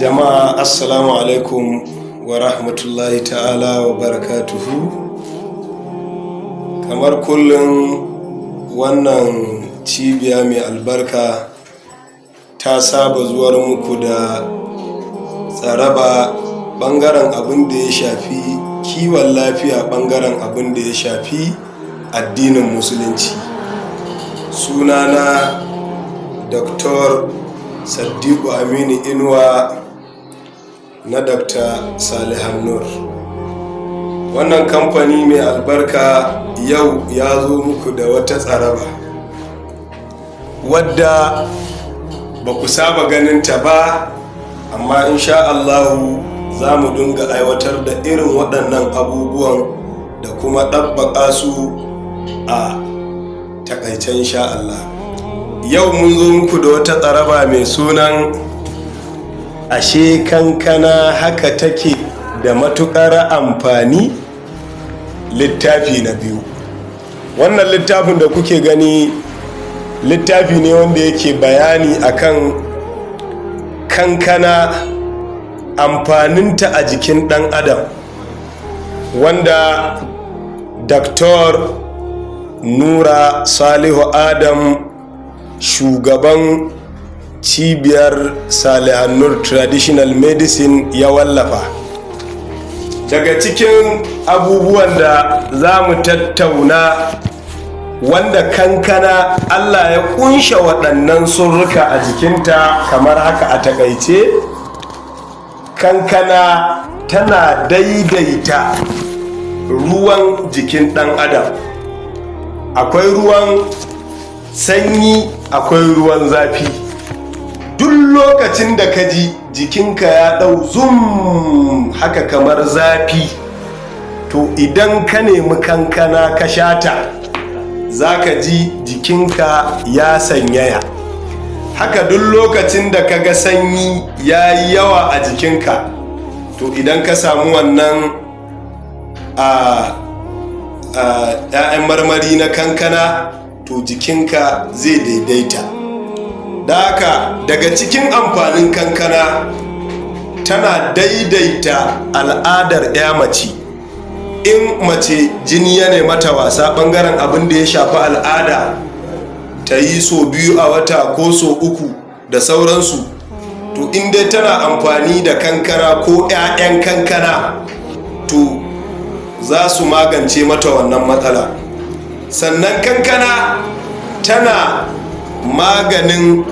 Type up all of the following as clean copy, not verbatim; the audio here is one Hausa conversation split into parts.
Jama'a assalamu alaikum wa rahmatullahi ta'ala wa barakatuhu. Kamar kullum wannan cibiya mai albarka ta saba zuwar muku da tsaraba bangaren abin da ya shafi kiwon lafiya, bangaren abin da ya shafi addinin musulunci. Sunana Dr. Saddiqu Aminu Inuwa na Dr. Salihan Nur. Wannan kamfani mai albarka yau ya zo muku da wata tsaraba wadda ba ku saba ganin ta ba, amma insha Allahu za mu dinga aiwatar da irin waɗannan abubuwan da kuma ɗabbaƙa su a takaice insha Allah. Yau mun zo muku da wata tsaraba mai sunan ashe kankana haka take da matuƙar amfani, littafi na biyu. Wannan littafin da kuke gani littafi ne wanda yake bayani akan kankana, amfaninta a jikin ɗan adam, wanda Dr. Nura Salihu Adam, shugaban cibiyar Salihan Nur Traditional Medicine, ya wallafa. Daga cikin abubuwan da za mu tattauna, wanda kankana Allah ya kunsha waɗannan surruka a jikinta kamar haka a takaice. Kankana tana daidaita ruwan jikin ɗan adam. Akwai ruwan sanyi, akwai ruwan zafi. Duk lokacin da ka ji jikinka ya ɗau zum haka kamar zafi, to idan ka nemi kankana ka shata, za ka ji jikinka ya sanyaya. Haka duk lokacin da ka ga sanyi ya yi yawa a jikinka, to idan ka samu wannan ‘ya'yan marmari na kankana, to jikinka zai daidaita. Da haka daga cikin amfanin kankana, tana daidaita al'adar ya mace. In mace jini ya mata wasa bangaren abin da ya shafi al'ada, ta yi so 2 a wata ko so 3 da sauransu, to in dai tana amfani da kankana ko 'ya'yan kankana, to za su magance mata wannan matsala. Sannan kankana tana maganin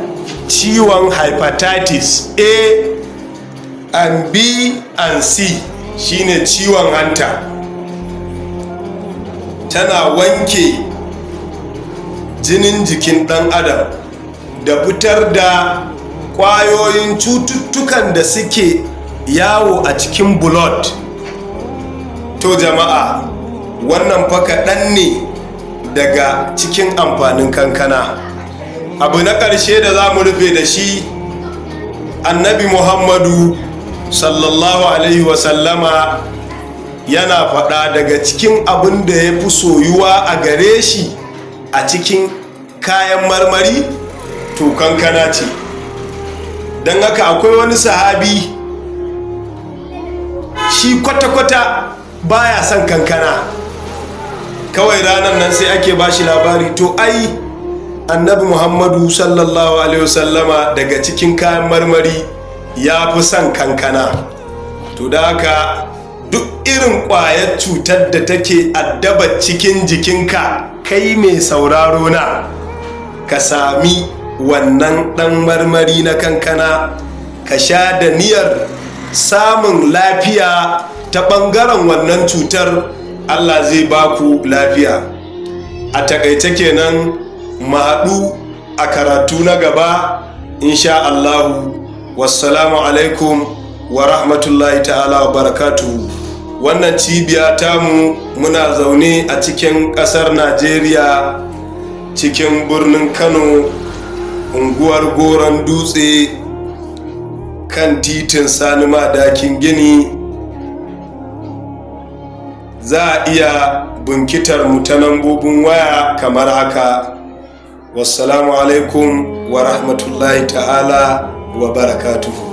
ciwon hepatitis A and B and C, shine ciwon hanta. Tana wanke jinin jikin ɗan adam da fitar da ƙwayoyin cututtukan da suke yawo a cikin blood. To jama'a, wannan fa kaɗan ne daga cikin amfanin kankana. Abu na ƙarshe da za mu rufe da shi, annabi Muhammadu sallallahu alaihi wasallama yana faɗa daga cikin abin da ya fi soyuwa a gare shi a cikin kayan marmari, to kankana ce. Don haka akwai wani sahabi, shi kwata-kwata baya son kankana. Kawai ranar nan sai ake bashi labari, to ai annabi Muhammadu sallallahu alaihi wasallama daga cikin kayan marmari ya fi son kankana. To da haka duk irin ƙwayar cutar da take addaba cikin jikinka, kai mai sauraro na, ka sami wannan ɗan marmari na kankana, ka sha da niyyar samun lafiya ta ɓangaren wannan cutar. Allah zai baku lafiya. A takaice kenan, mu haɗu a karatu na gaba insha Allahu. Wassalamu alaikum wa rahmatullahi ta'ala wa barakatuhu. Wannan cibiya tamu muna zaune a cikin ƙasar Najeriya, cikin birnin Kano, unguwar Goron Dutse, kan titin Sani Madakin Gini. Za a iya bunkitar mu ta lambobin waya kamar haka. Wassalamu alaikum wa rahmatullahi ta'ala wa barakatuhu.